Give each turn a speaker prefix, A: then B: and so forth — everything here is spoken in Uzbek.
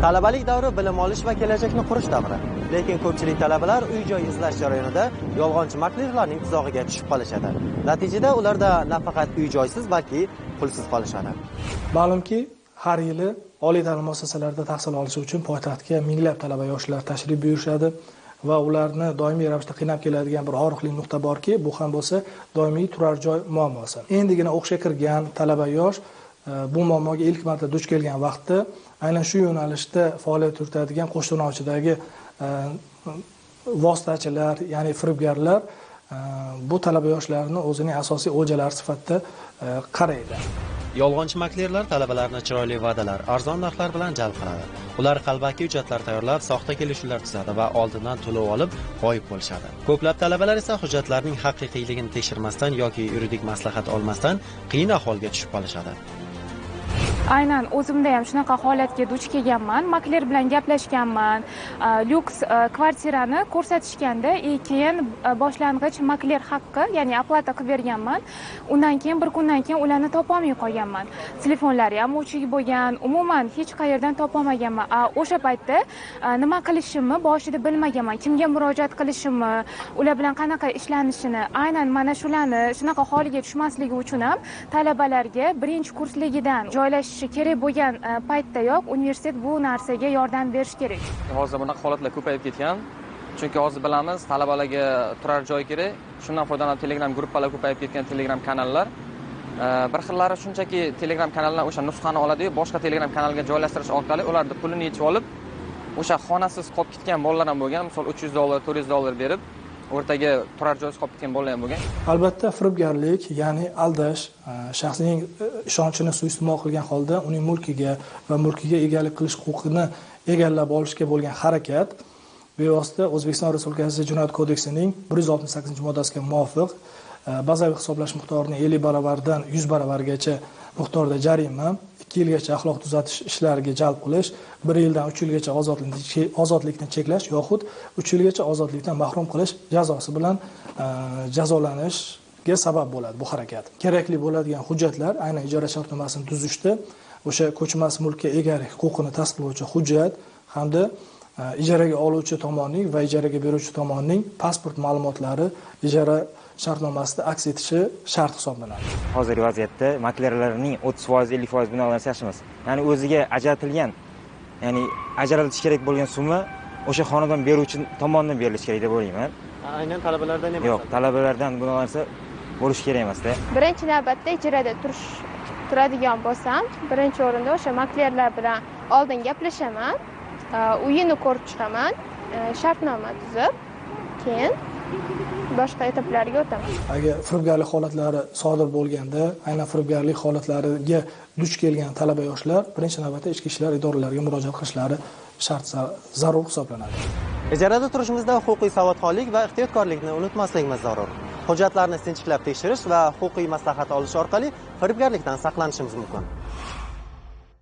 A: Talabalik davri bilim olish va kelajakni qurish davri. Lekin ko'pchilik talabalar uy-joy izlash jarayonida yolg'onchi maklerlarning tuzog'iga tushib qolishadi. Natijada ularda nafaqat uy-joysiz, balki pulsiz qolishadi.
B: Ma'lumki, har yili oliy ta'lim muassasalarida tahsil olish uchun poytaxtga minglab talaba yoshlar tashrif buyurishadi va ularni doimiy ravishda qiynab keladigan bir og'riqli nuqta borki, bu ham bo'lsa doimiy turar joy muammosi. Endigina o'qishga kirgan talaba yosh bu muammoga ilk marta duch kelgan vaqtda aynan shu yo'nalishda faoliyat yuritadigan Qo'shtirnochidagi vositachilar, ya'ni firibgarlar bu talaba yoshlarni o'zining asosiy o'ljalari sifatida qaraydi.
A: Yolg'onchi maklerlar talabalarni chiroyli va'dalar, arzon narxlar bilan jalb qiladi. Ular qalbaki hujjatlar tayyorlab, soxta kelishuvlar tuzadi va oldindan to'lov olib, g'oyib bo'lishadi. Ko'plab talabalar esa hujjatlarning haqiqiyligini tekshirmasdan yoki yuridik maslahat olmasdan qiyin ahvolga tushib qolishadi.
C: Aynan o'zimda ham shunaqa holatga duch kelganman. Makler bilan gaplashganman. Lyuks kvartirani ko'rsatishganda, keyin boshlang'ich makler haqqi, ya'ni oplata qilib berganman. Undan keyin bir kundan keyin ularni topolmay qolganman. Telefonlari ham o'chik bo'lgan, umuman hech qayerdan topolmaganman. O'sha paytda nima qilishimni boshida bilmaganman. Kimga murojaat qilishimni, ular bilan qanaqa ishlanishini, aynan mana shularni shunaqa holiga tushmasligi uchun ham talabalarga birinchi kursligidan joylashish kerak bo'lgan paytdayoq universitet bu narsaga yordam berish kerak.
D: Hozir bunaqa holatlar ko'payib ketgan. Chunki hozir bilamiz, talabalarga turar joy kerak. Shundan foydalanib Telegram gruppalar ko'payib ketgan, Telegram kanallar. Bir xillari shunchaki Telegram kanaldan o'sha nusxani oladi-yu, boshqa Telegram kanalga joylashtirish orqali ularning pulini yechib olib, o'sha xonasiz qolib ketgan bolalar ham bo'lgan, misol $300, $400 berib o'rtaga turar joysiz qolib ketgan bolalar ham bo'lgan.
B: Albatta, firibgarlik, ya'ni aldash, shaxsning ishonchini suiiste'mol qilgan holda uning mulkiga va mulkiga egalik qilish huquqini egallab olishga bo'lgan harakat bevosita O'zbekiston Respublikasi Jinoyat kodeksining 168-moddasiga muvofiq bazaviy hisoblash miqdorining 50 baravardan 100 baravargacha miqdorda jarima, 2 yilgacha axloq tuzatish ishlariga jalb qilish, 1 yildan 3 yilgacha ozodlikni cheklash yoxud 3 yilgacha ozodlikdan mahrum qilish jazosi bilan jazolanishga sabab bo'ladi bu harakat. Kerakli bo'ladigan hujjatlar aynan ijara shartnomasini tuzishda o'sha ko'chmas mulkka egalik huquqini tasdiqlovchi hujjat hamda ijaraga oluvchi tomonning va ijaraga beruvchi tomonning pasport ma'lumotlari ijara shartnomasida aks etishi shart hisoblanadi.
E: Hozirgi vaziyatda maklerlarning 30%, 50% binolarni yaxshi emas. Ya'ni o'ziga ajratilgan, ya'ni ajratish kerak bo'lgan summa o'sha xonadon beruvchi tomonidan berilishi kerak deb o'ylayman.
A: Aynan talabalardan emas.
E: Yo'q, talabalardan bu narsa bo'lishi kerak emas-da.
F: Birinchi navbatda ijarada turadigan bo'lsam, birinchi o'rinda o'sha maklerlar bilan oldin gaplashaman, uyini ko'rib chiqaman, shartnoma tuzib, keyin boshqa etaplarga o'taman.
B: Agar firibgarlik holatlari sodir bo'lganda, aynan firibgarlik holatlariga duch kelgan talaba yoshlar birinchi navbatda ichki ishlar idoralariga murojaat qilishlari shart zarur hisoblanadi.
A: Ijarada turishimizda huquqiy savodxonlik va ehtiyotkorlikni unutmasligimiz zarur. Hujjatlarni sinchiklab tekshirish va huquqiy maslahat olish orqali firibgarlikdan saqlanishimiz mumkin.